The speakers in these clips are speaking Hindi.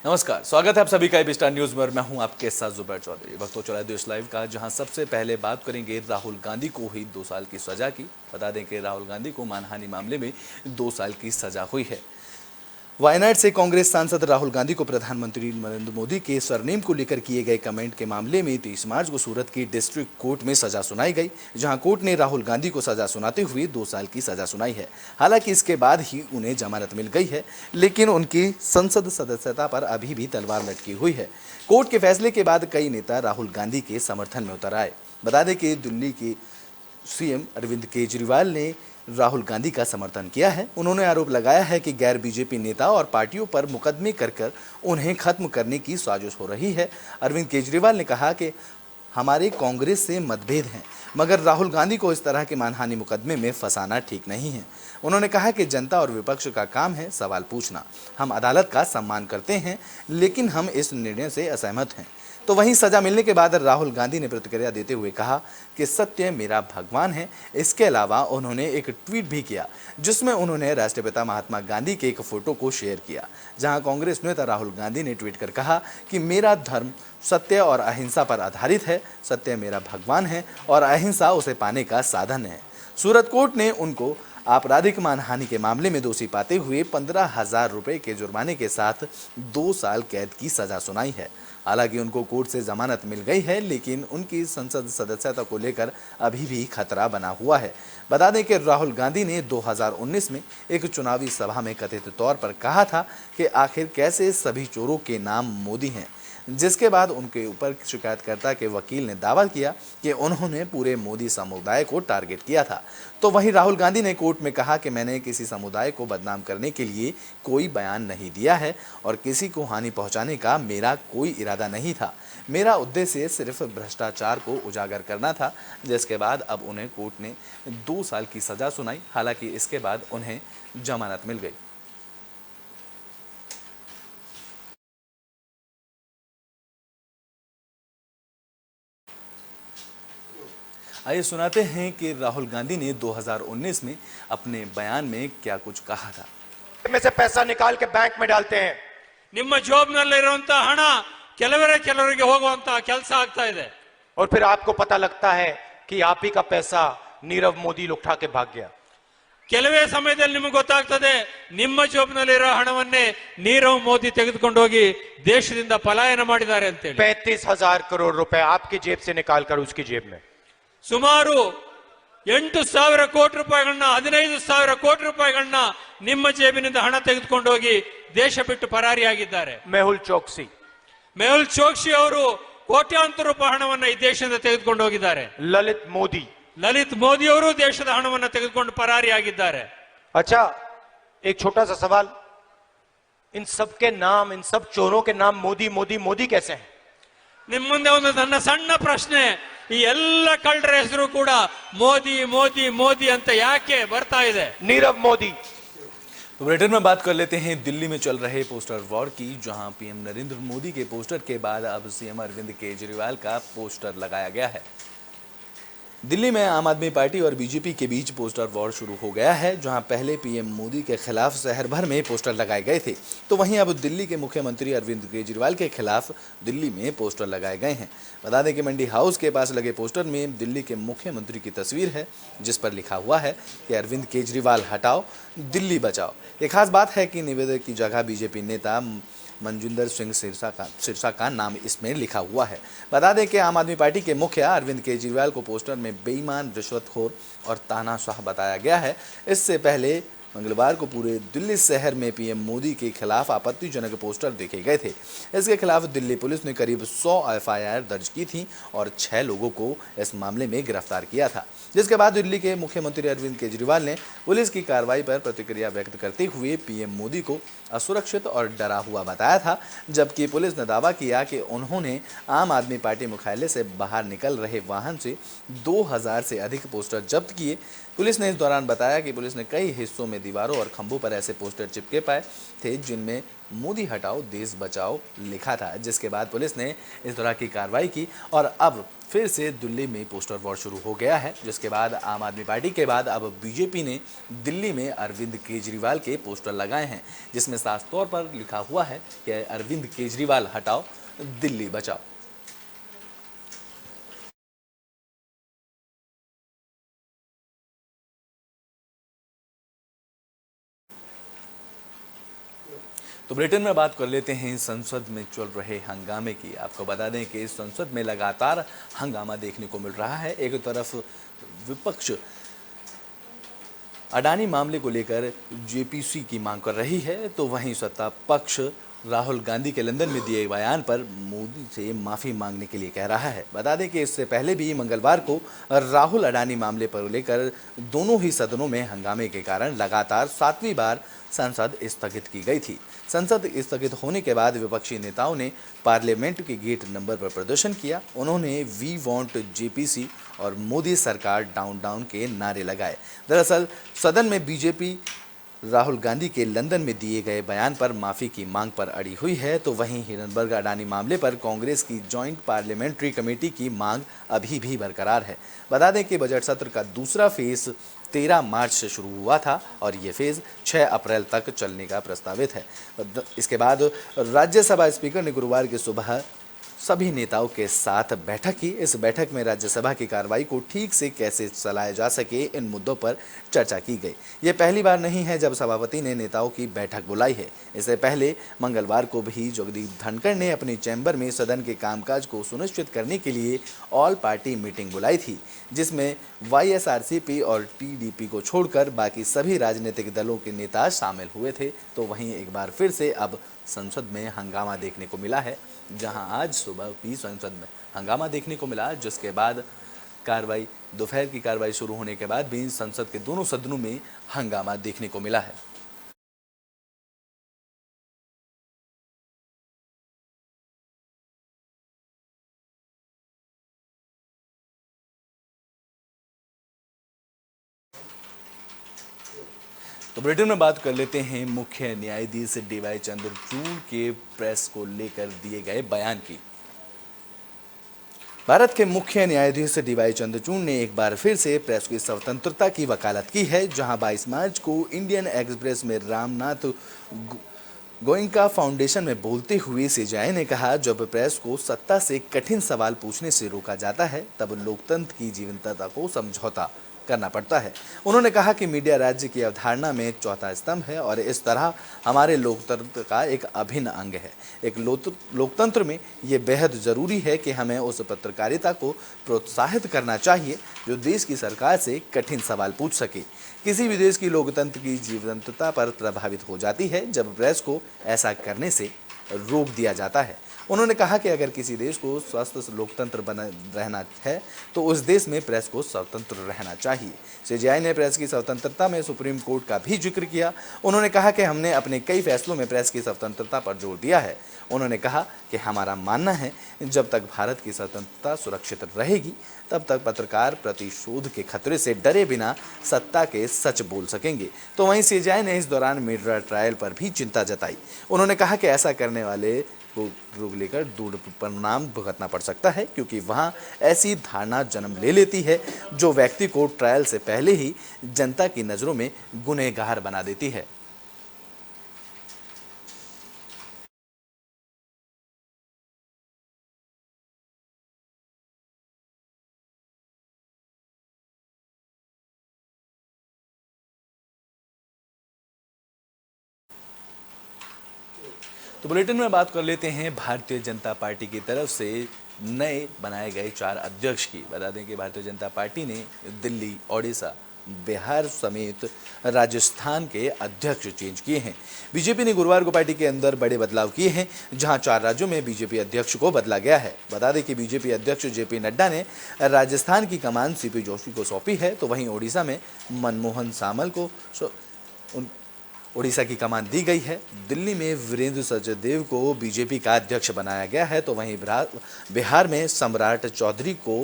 नमस्कार, स्वागत है आप सभी का एबी स्टार न्यूज में और मैं हूं आपके साथ जुबैर चौधरी। वक्त हो चला है देश लाइव का, जहां सबसे पहले बात करेंगे राहुल गांधी को हुई 2 साल की सजा की। बता दें कि राहुल गांधी को मानहानि मामले में 2 साल की सजा हुई है। वायनाड से कांग्रेस सांसद राहुल गांधी को प्रधानमंत्री नरेंद्र मोदी के सरनेम को लेकर किए गए कमेंट के मामले में 23 मार्च को सूरत की डिस्ट्रिक्ट कोर्ट में सजा सुनाई गई, जहां कोर्ट ने राहुल गांधी को सजा सुनाते हुए 2 साल की सजा सुनाई है। हालांकि इसके बाद ही उन्हें जमानत मिल गई है, लेकिन उनकी संसद सदस्यता पर अभी भी तलवार लटकी हुई है। कोर्ट के फैसले के बाद कई नेता राहुल गांधी के समर्थन में उतर आए। बता दें कि दिल्ली के सीएम अरविंद केजरीवाल ने राहुल गांधी का समर्थन किया है। उन्होंने आरोप लगाया है कि गैर बीजेपी नेता और पार्टियों पर मुकदमे कर उन्हें खत्म करने की साजिश हो रही है। अरविंद केजरीवाल ने कहा कि हमारे कांग्रेस से मतभेद हैं, मगर राहुल गांधी को इस तरह के मानहानि मुकदमे में फंसाना ठीक नहीं है। उन्होंने कहा कि जनता और विपक्ष का काम है सवाल पूछना। हम अदालत का सम्मान करते हैं, लेकिन हम इस निर्णय से असहमत हैं। तो वहीं सजा मिलने के बाद राहुल गांधी ने प्रतिक्रिया देते हुए कहा कि सत्य मेरा भगवान है। इसके अलावा उन्होंने एक ट्वीट भी किया, जिसमें उन्होंने राष्ट्रपिता महात्मा गांधी के एक फोटो को शेयर किया, जहां कांग्रेस नेता राहुल गांधी ने ट्वीट कर कहा कि मेरा धर्म सत्य और अहिंसा पर आधारित है। सत्य मेरा भगवान है और अहिंसा उसे पाने का साधन है। सूरत कोर्ट ने उनको आपराधिक मानहानि के मामले में दोषी पाते हुए 15,000 रुपए के जुर्माने के साथ 2 साल कैद की सजा सुनाई है। हालांकि उनको कोर्ट से जमानत मिल गई है, लेकिन उनकी संसद सदस्यता को लेकर अभी भी खतरा बना हुआ है। बता दें कि राहुल गांधी ने 2019 में एक चुनावी सभा में कथित तौर पर कहा था कि आखिर कैसे सभी चोरों के नाम मोदी हैं, जिसके बाद उनके ऊपर शिकायतकर्ता के वकील ने दावा किया कि उन्होंने पूरे मोदी समुदाय को टारगेट किया था। तो वहीं राहुल गांधी ने कोर्ट में कहा कि मैंने किसी समुदाय को बदनाम करने के लिए कोई बयान नहीं दिया है और किसी को हानि पहुंचाने का मेरा कोई इरादा नहीं था। मेरा उद्देश्य सिर्फ भ्रष्टाचार को उजागर करना था। जिसके बाद अब उन्हें कोर्ट ने 2 साल की सजा सुनाई। हालांकि इसके बाद उन्हें जमानत मिल गई। आइए सुनाते हैं कि राहुल गांधी ने 2019 में अपने बयान में क्या कुछ कहा था। में से पैसा निकाल के बैंक में डालते हैं। ನಿಮ್ಮ ಜಾಬ್ನಲ್ಲಿರುವಂತ ಹಣ ಕೆಲವರಿಗೆ ಹೋಗುವಂತ ಕೆಲಸ ಆಗ್ತಾ ಇದೆ। और फिर आपको पता लगता है कि आप ही का पैसा नीरव मोदी उठा के भाग गया। ಕೆಲವೇ ಸಮಯದಲ್ಲಿ ನಿಮಗೆ ಗೊತ್ತಾಗ್ತದೆ ನಿಮ್ಮ ಜಾಬ್ನಲ್ಲಿರೋ ಹಣವನ್ನೇ ನೀರವ್ ಮೋದಿ ತೆಗೆದುಕೊಂಡು ಹೋಗಿ ದೇಶದಿಂದ ಪಲಾಯನ ಮಾಡಿದ್ದಾರೆ ಅಂತ ಹೇಳಿ। 35,000 करोड़ रुपए आपकी जेब से निकालकर उसकी जेब में। ಸುಮಾರು 8,000 ಕೋಟಿ ರೂಪಾಯಿಗಳನ್ನ 15,000 ಕೋಟಿ ರೂಪಾಯಿಗಳನ್ನ ನಿಮ್ಮ ಜೇಬಿನಿಂದ ಹಣ ತೆಗೆದುಕೊಂಡು ಹೋಗಿ ದೇಶ ಬಿಟ್ಟು ಪರಾರಿಯಾಗಿದ್ದಾರೆ। मेहुल चौकसी ಮೆಹುಲ್ ಚೋಕ್ಸಿ ಅವರು ಕೋಟ್ಯಾಂತರ ರೂಪಾಯಿ ಹಣವನ್ನ ಈ ದೇಶದಿಂದ ತೆಗೆದುಕೊಂಡು ಹೋಗಿದ್ದಾರೆ। ललित ಮೋದಿ ಅವರು ದೇಶದ ಹಣವನ್ನ ತೆಗೆದುಕೊಂಡು ಪರಾರಿಯಾಗಿದ್ದಾರೆ। अच्छा, एक छोटा सा सवाल, इन सब के नाम, इन सब चोरों के नाम मोदी मोदी मोदी कैसे हैं? ನಿಮ್ಮ ಮುಂದೆ ಒಂದು ನನ್ನ ಸಣ್ಣ ಪ್ರಶ್ನೆ, ಈ ಎಲ್ಲ ಕಳ್ಳರ ಹೆಸರು ಕೂಡ ಮೋದಿ ಮೋದಿ ಮೋದಿ ಅಂತ ಯಾಕೆ ಬರ್ತಾ ಇದೆ? नीरव मोदी। तो ब्रिटेन में बात कर लेते हैं दिल्ली में चल रहे पोस्टर वॉर की, जहां पीएम नरेंद्र मोदी के पोस्टर के बाद अब सीएम अरविंद केजरीवाल का पोस्टर लगाया गया है। दिल्ली में आम आदमी पार्टी और बीजेपी के बीच पोस्टर वॉर शुरू हो गया है, जहां पहले पीएम मोदी के खिलाफ शहर भर में पोस्टर लगाए गए थे, तो वहीं अब दिल्ली के मुख्यमंत्री अरविंद केजरीवाल के खिलाफ दिल्ली में पोस्टर लगाए गए हैं। बता दें कि मंडी हाउस के पास लगे पोस्टर में दिल्ली के मुख्यमंत्री की तस्वीर है, जिस पर लिखा हुआ है कि अरविंद केजरीवाल हटाओ, दिल्ली बचाओ। एक खास बात है कि निवेदक की जगह बीजेपी नेता मनजिंदर सिंह सिरसा का नाम इसमें लिखा हुआ है। बता दें कि आम आदमी पार्टी के मुखिया अरविंद केजरीवाल को पोस्टर में बेईमान, रिश्वतखोर और तानाशाह बताया गया है। इससे पहले मंगलवार को पूरे दिल्ली शहर में पीएम मोदी के खिलाफ आपत्तिजनक पोस्टर देखे गए थे। इसके खिलाफ दिल्ली पुलिस ने करीब 100 एफआईआर दर्ज की थी और 6 लोगों को इस मामले में गिरफ्तार किया था। जिसके बाद दिल्ली के मुख्यमंत्री अरविंद केजरीवाल ने पुलिस की कार्रवाई पर प्रतिक्रिया व्यक्त करते हुए पीएम मोदी को असुरक्षित और डरा हुआ बताया था, जबकि पुलिस ने दावा किया कि उन्होंने आम आदमी पार्टी मुख्यालय से बाहर निकल रहे वाहन से 2000 से अधिक पोस्टर जब्त किए। पुलिस ने इस दौरान बताया कि पुलिस ने कई हिस्सों में में दीवारों और खंभों पर ऐसे पोस्टर चिपके पाए थे जिनमें मोदी हटाओ देश बचाओ लिखा था, जिसके बाद पुलिस ने इस तरह की कार्रवाई की और अब फिर से दिल्ली में पोस्टर वॉर शुरू हो गया है। जिसके बाद आम आदमी पार्टी के बाद अब बीजेपी ने दिल्ली में अरविंद केजरीवाल के पोस्टर लगाए हैं, जिसमें साफ तौर पर लिखा हुआ है कि अरविंद केजरीवाल हटाओ दिल्ली बचाओ। तो ब्रिटेन में बात कर लेते हैं संसद में चल रहे हंगामे की। आपको बता दें कि संसद में लगातार हंगामा देखने को मिल रहा है। एक तरफ विपक्ष अडानी मामले को लेकर जेपीसी की मांग कर रही है, तो वहीं सत्ता पक्ष राहुल गांधी के लंदन में दिए बयान पर मोदी से माफी मांगने के लिए कह रहा है। बता दें कि इससे पहले भी मंगलवार को राहुल अडानी मामले पर लेकर दोनों ही सदनों में हंगामे के कारण लगातार 7वीं बार संसद स्थगित की गई थी। संसद स्थगित होने के बाद विपक्षी नेताओं ने पार्लियामेंट के गेट नंबर पर प्रदर्शन किया। उन्होंने वी वांट जेपीसी और मोदी सरकार डाउन डाउन के नारे लगाए। दरअसल सदन में बीजेपी राहुल गांधी के लंदन में दिए गए बयान पर माफी की मांग पर अड़ी हुई है, तो वहीं हिरनबर्ग अडानी मामले पर कांग्रेस की जॉइंट पार्लियामेंट्री कमेटी की मांग अभी भी बरकरार है। बता दें कि बजट सत्र का दूसरा फेज 13 मार्च से शुरू हुआ था और ये फेज 6 अप्रैल तक चलने का प्रस्तावित है। इसके बाद राज्यसभा स्पीकर ने गुरुवार की सुबह सभी नेताओं के साथ बैठक की। इस बैठक में राज्यसभा की कार्रवाई को ठीक से कैसे चलाया जा सके, इन मुद्दों पर चर्चा की गई। ये पहली बार नहीं है जब सभापति ने नेताओं की बैठक बुलाई है। इससे पहले मंगलवार को भी जगदीप धनखड़ ने अपने चैम्बर में सदन के कामकाज को सुनिश्चित करने के लिए ऑल पार्टी मीटिंग बुलाई थी, जिसमें वाईएसआरसीपी और टीडीपी को छोड़कर बाकी सभी राजनीतिक दलों के नेता शामिल हुए थे। तो वहीं एक बार फिर से अब संसद में हंगामा देखने को मिला है, जहां आज सुबह भी संसद में हंगामा देखने को मिला, जिसके बाद कार्रवाई दोपहर की कार्रवाई शुरू होने के बाद भी संसद के दोनों सदनों में हंगामा देखने को मिला है। तो ब्रिटेन में बात कर लेते हैं मुख्य न्यायाधीश डीवाई चंद्रचूड़ के प्रेस को लेकर दिए गए बयान की। भारत के मुख्य न्यायाधीश डीवाई चंद्रचूड़ ने एक बार फिर से प्रेस की स्वतंत्रता की वकालत की है, जहां 22 मार्च को इंडियन एक्सप्रेस में रामनाथ गोयनका फाउंडेशन में बोलते हुए सीजेआई ने कहा, जब प्रेस को सत्ता से कठिन सवाल पूछने से रोका जाता है तब लोकतंत्र की जीवंतता को समझौता करना पड़ता है। उन्होंने कहा कि मीडिया राज्य की अवधारणा में चौथा स्तंभ है और इस तरह हमारे लोकतंत्र का एक अभिन्न अंग है। एक लोकतंत्र में ये बेहद जरूरी है कि हमें उस पत्रकारिता को प्रोत्साहित करना चाहिए जो देश की सरकार से कठिन सवाल पूछ सके। किसी भी देश की लोकतंत्र की जीवंतता पर प्रभावित हो जाती है जब प्रेस को ऐसा करने से रोक दिया जाता है। उन्होंने कहा कि अगर किसी देश को स्वस्थ लोकतंत्र बना रहना है तो उस देश में प्रेस को स्वतंत्र रहना चाहिए। सीजेआई ने प्रेस की स्वतंत्रता में सुप्रीम कोर्ट का भी जिक्र किया। उन्होंने कहा कि हमने अपने कई फैसलों में प्रेस की स्वतंत्रता पर जोर दिया है। उन्होंने कहा कि हमारा मानना है जब तक भारत की स्वतंत्रता सुरक्षित रहेगी तब तक पत्रकार प्रतिशोध के खतरे से डरे बिना सत्ता के सच बोल सकेंगे। तो वहीं सीजेआई ने इस दौरान मीडिया ट्रायल पर भी चिंता जताई। उन्होंने कहा कि ऐसा करने वाले को रोक लेकर दूर परिणाम भुगतना पड़ सकता है, क्योंकि वहां ऐसी धारणा जन्म ले लेती है जो व्यक्ति को ट्रायल से पहले ही जनता की नजरों में गुनहगार बना देती है। तो बुलेटिन में बात कर लेते हैं भारतीय जनता पार्टी की तरफ से नए बनाए गए 4 अध्यक्ष की। बता दें कि भारतीय जनता पार्टी ने दिल्ली, ओडिशा, बिहार समेत राजस्थान के अध्यक्ष चेंज किए हैं। बीजेपी ने गुरुवार को पार्टी के अंदर बड़े बदलाव किए हैं, जहां 4 राज्यों में बीजेपी अध्यक्ष को बदला गया है। बता दें कि बीजेपी अध्यक्ष जेपी नड्डा ने राजस्थान की कमान सीपी जोशी को सौंपी है, तो वहीं ओडिशा में मनमोहन सामल को ओडिशा की कमान दी गई है। दिल्ली में वीरेंद्र सचदेव को बीजेपी का अध्यक्ष बनाया गया है, तो वहीं बिहार में सम्राट चौधरी को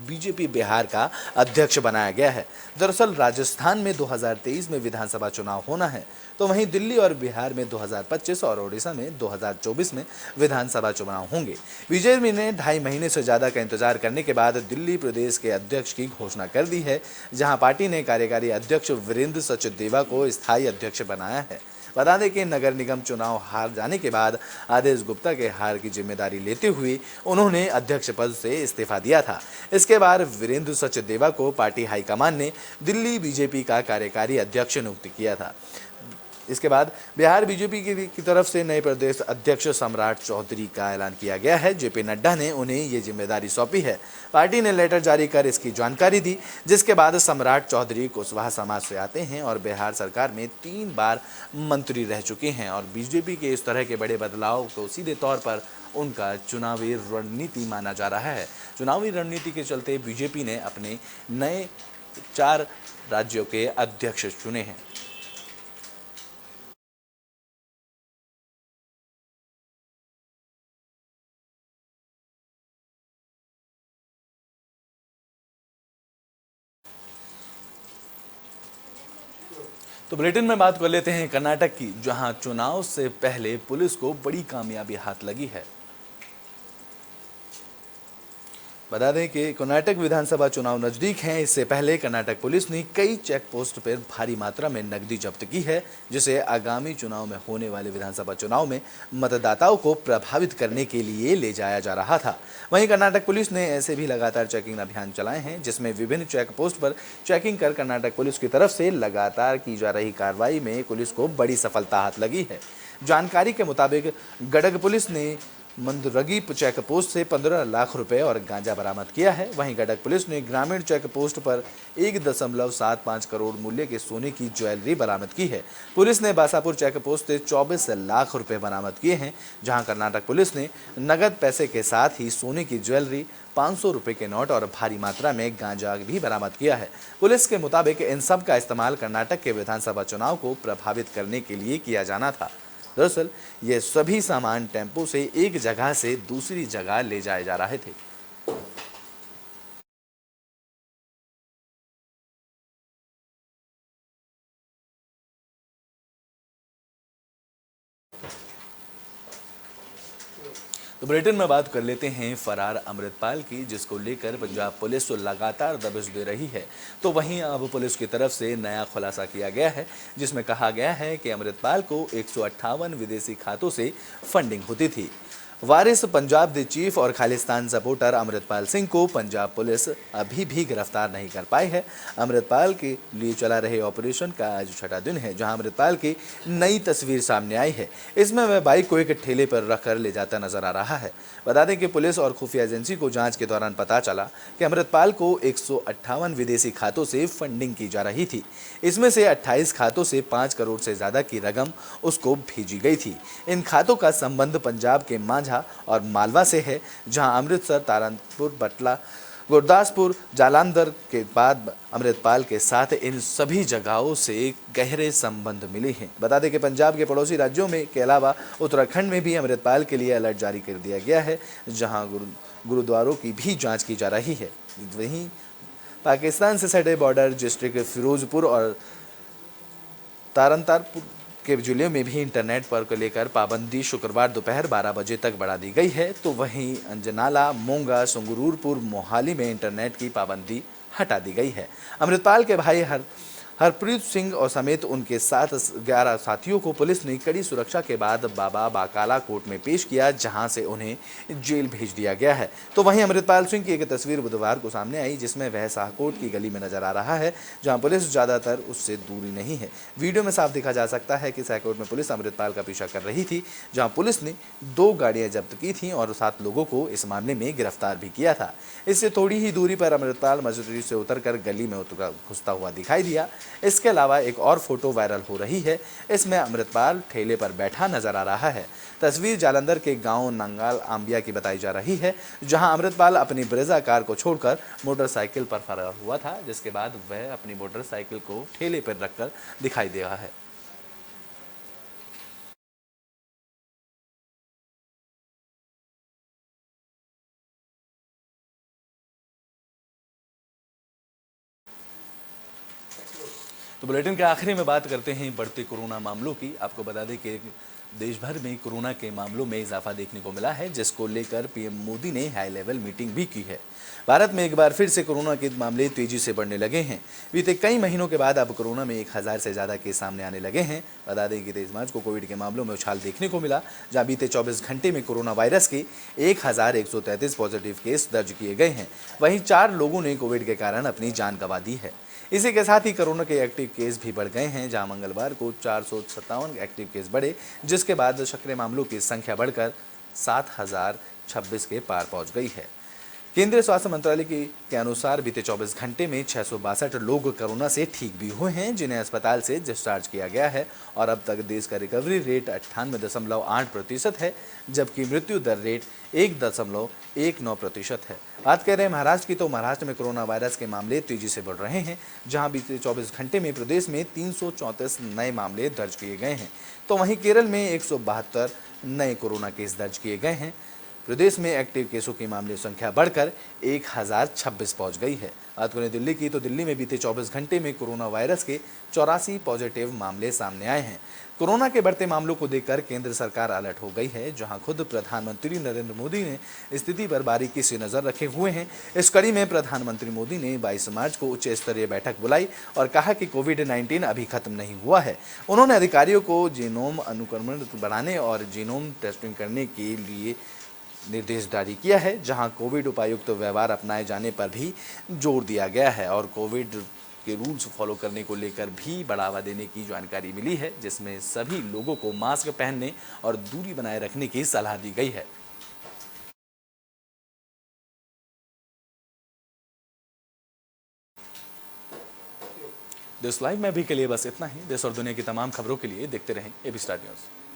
बीजेपी बिहार का अध्यक्ष बनाया गया है। दरअसल राजस्थान में 2023 में विधानसभा चुनाव होना है, तो वहीं दिल्ली और बिहार में 2025 और ओडिशा में 2024 में विधानसभा चुनाव होंगे। बीजेपी ने 2.5 महीने से ज्यादा का इंतजार करने के बाद दिल्ली प्रदेश के अध्यक्ष की घोषणा कर दी है, जहां पार्टी ने कार्यकारी अध्यक्ष वीरेंद्र सचदेवा को स्थायी अध्यक्ष बनाया है। बता दें कि नगर निगम चुनाव हार जाने के बाद आदेश गुप्ता के हार की जिम्मेदारी लेते हुए उन्होंने अध्यक्ष पद से इस्तीफा दिया था। इसके बाद वीरेंद्र सचदेवा को पार्टी हाईकमान ने दिल्ली बीजेपी का कार्यकारी अध्यक्ष नियुक्त किया था। इसके बाद बिहार बीजेपी की तरफ से नए प्रदेश अध्यक्ष सम्राट चौधरी का ऐलान किया गया है। जेपी नड्डा ने उन्हें ये जिम्मेदारी सौंपी है। पार्टी ने लेटर जारी कर इसकी जानकारी दी, जिसके बाद सम्राट चौधरी कुशवाहा समाज से आते हैं और बिहार सरकार में 3 बार मंत्री रह चुके हैं और बीजेपी के इस तरह के बड़े बदलाव को सीधे तौर पर उनका चुनावी रणनीति माना जा रहा है। चुनावी रणनीति के चलते बीजेपी ने अपने नए 4 राज्यों के अध्यक्ष चुने हैं। तो बुलेटिन में बात कर लेते हैं कर्नाटक की, जहां चुनाव से पहले पुलिस को बड़ी कामयाबी हाथ लगी है। बता दें कि कर्नाटक विधानसभा चुनाव नजदीक हैं। इससे पहले कर्नाटक पुलिस ने कई चेक पोस्ट पर भारी मात्रा में नकदी जब्त की है, जिसे आगामी चुनाव में होने वाले विधानसभा चुनाव में मतदाताओं को प्रभावित करने के लिए ले जाया जा रहा था। वहीं कर्नाटक पुलिस ने ऐसे भी लगातार चेकिंग अभियान चलाए हैं, जिसमें विभिन्न चेक पोस्ट पर चेकिंग कर कर्नाटक पुलिस की तरफ से लगातार की जा रही कार्रवाई में पुलिस को बड़ी सफलता हाथ लगी है। जानकारी के मुताबिक गडग पुलिस ने मंदरगी चेक पोस्ट से 15 लाख रुपए और गांजा बरामद किया है। वहीं गडग पुलिस ने ग्रामीण चेक पोस्ट पर 1.75 करोड़ मूल्य के सोने की ज्वेलरी बरामद की है। पुलिस ने बासापुर चेक पोस्ट से 24 लाख रुपए बरामद किए हैं, जहां कर्नाटक पुलिस ने नगद पैसे के साथ ही सोने की ज्वेलरी, 500 रुपए के नोट और भारी मात्रा में गांजा भी बरामद किया है। पुलिस के मुताबिक इन सब का इस्तेमाल कर्नाटक के विधानसभा चुनाव को प्रभावित करने के लिए किया जाना था। दरअसल ये सभी सामान टेम्पो से एक जगह से दूसरी जगह ले जाए जा रहे थे। तो बुलेटिन में बात कर लेते हैं फरार अमृतपाल की, जिसको लेकर पंजाब पुलिस तो लगातार दबिश दे रही है। तो वहीं अब पुलिस की तरफ से नया खुलासा किया गया है, जिसमें कहा गया है कि अमृतपाल को 158 विदेशी खातों से फंडिंग होती थी। वारिस पंजाब दे चीफ और खालिस्तान सपोर्टर अमृतपाल सिंह को पंजाब पुलिस अभी भी गिरफ्तार नहीं कर पाई है। अमृतपाल के लिए चला रहे ऑपरेशन का आज 6वां दिन है, जहां अमृतपाल की नई तस्वीर सामने आई है। इसमें वह बाइक को एक ठेले पर रखकर ले जाता नजर आ रहा है। बता दें कि पुलिस और खुफिया एजेंसी को जांच के दौरान पता चला कि अमृतपाल को 158 विदेशी खातों से फंडिंग की जा रही थी। इसमें से 28 खातों से 5 करोड़ से ज्यादा की रकम उसको भेजी गई थी। इन खातों का संबंध पंजाब के मांझा और मालवा से है, जहां अमृतसर, तारापुर, बटला, गुरदासपुर, जालंधर के बाद अमृतपाल के साथ इन सभी जगहों से गहरे संबंध मिले हैं। बता दें कि पंजाब के पड़ोसी राज्यों में के अलावा उत्तराखंड में भी अमृतपाल के लिए अलर्ट जारी कर दिया गया है, जहां गुरुद्वारों की भी जांच की जा रही है। वहीं पाकिस्तान से सटे बॉर्डर डिस्ट्रिक्ट फिरोजपुर और तारनतारपुर के जिलों में भी इंटरनेट पर को लेकर पाबंदी शुक्रवार दोपहर 12 बजे तक बढ़ा दी गई है। तो वहीं अंजनाला, मोंगा, संगरूरपुर, मोहाली में इंटरनेट की पाबंदी हटा दी गई है। अमृतपाल के भाई हरप्रीत सिंह और समेत उनके 11 साथियों को पुलिस ने कड़ी सुरक्षा के बाद बाबा बाकाला कोर्ट में पेश किया, जहां से उन्हें जेल भेज दिया गया है। तो वहीं अमृतपाल सिंह की एक तस्वीर बुधवार को सामने आई, जिसमें वह शाहकोट की गली में नजर आ रहा है, जहां पुलिस ज्यादातर उससे दूरी नहीं है। वीडियो में साफ देखा जा सकता है कि शाहकोट में पुलिस अमृतपाल का पीछा कर रही थी, जहाँ पुलिस ने 2 गाड़ियां जब्त की थी और 7 लोगों को इस मामले में गिरफ्तार भी किया था। इससे थोड़ी ही दूरी पर अमृतपाल मस्जिद से उतरकर गली में घुसता हुआ दिखाई दिया। इसके अलावा एक और फोटो वायरल हो रही है। इसमें अमृतपाल ठेले पर बैठा नजर आ रहा है। तस्वीर जालंधर के गांव नंगाल आंबिया की बताई जा रही है, जहां अमृतपाल अपनी ब्रेजा कार को छोड़कर मोटरसाइकिल पर फरार हुआ था, जिसके बाद वह अपनी मोटरसाइकिल को ठेले पर रखकर दिखाई दे रहा है। तो बुलेटिन के आखिरी में बात करते हैं बढ़ते कोरोना मामलों की। आपको बता दें कि देश भर में कोरोना के मामलों में इजाफा देखने को मिला है, जिसको लेकर पीएम मोदी ने हाई लेवल मीटिंग भी की है। भारत में एक बार फिर से कोरोना के मामले तेजी से बढ़ने लगे हैं। बीते कई महीनों के बाद अब कोरोना में 1000 से ज्यादा केस सामने आने लगे हैं। बता दें कि 23 मार्च को कोविड के मामलों में उछाल देखने को मिला, जहां बीते 24 घंटे में कोरोना वायरस के 1133 पॉजिटिव केस दर्ज किए गए हैं। वहीं 4 लोगों ने कोविड के कारण अपनी जान गंवा दी है। इसी के साथ ही कोरोना के एक्टिव केस भी बढ़ गए हैं, जहां मंगलवार को 457 एक्टिव केस बढ़े, जिसके बाद सक्रिय मामलों की संख्या बढ़कर 7026 के पार पहुंच गई है। केंद्रीय स्वास्थ्य मंत्रालय के अनुसार बीते 24 घंटे में 662 लोग कोरोना से ठीक भी हुए हैं, जिन्हें अस्पताल से डिस्चार्ज किया गया है और अब तक देश का रिकवरी रेट 98.8% है, जबकि मृत्यु दर रेट 1.19% है। बात कर रहे हैं महाराष्ट्र की, तो महाराष्ट्र में कोरोना वायरस के मामले तेजी से बढ़ रहे हैं, जहां बीते 24 घंटे में प्रदेश में 334 नए मामले दर्ज किए गए हैं, तो वहीं केरल में 172 नए कोरोना केस दर्ज किए गए हैं। प्रदेश में एक्टिव केसों की मामले संख्या बढ़कर 1026 पहुंच गई है। बात करें दिल्ली की, तो दिल्ली में बीते 24 घंटे में कोरोना वायरस के 84 पॉजिटिव मामले सामने आए हैं। कोरोना के बढ़ते मामलों को देखकर केंद्र सरकार अलर्ट हो गई है, जहां खुद प्रधानमंत्री नरेंद्र मोदी ने स्थिति पर बारीकी से नजर रखे हुए हैं। इस कड़ी में प्रधानमंत्री मोदी ने 22 मार्च को उच्च स्तरीय बैठक बुलाई और कहा कि कोविड-19 अभी खत्म नहीं हुआ है। उन्होंने अधिकारियों को जीनोम अनुक्रमण बढ़ाने और जीनोम टेस्टिंग करने के लिए निर्देश जारी किया है, जहां कोविड उपायुक्त व्यवहार अपनाए जाने पर भी जोर दिया गया है और कोविड के रूल्स फॉलो करने को लेकर भी बढ़ावा देने की जानकारी मिली है, जिसमें सभी लोगों को मास्क पहनने और दूरी बनाए रखने की सलाह दी गई है। देश लाइव में अभी के लिए बस इतना ही। देश और दुनिया की तमाम खबरों के लिए देखते रहें एबी स्टार न्यूज़।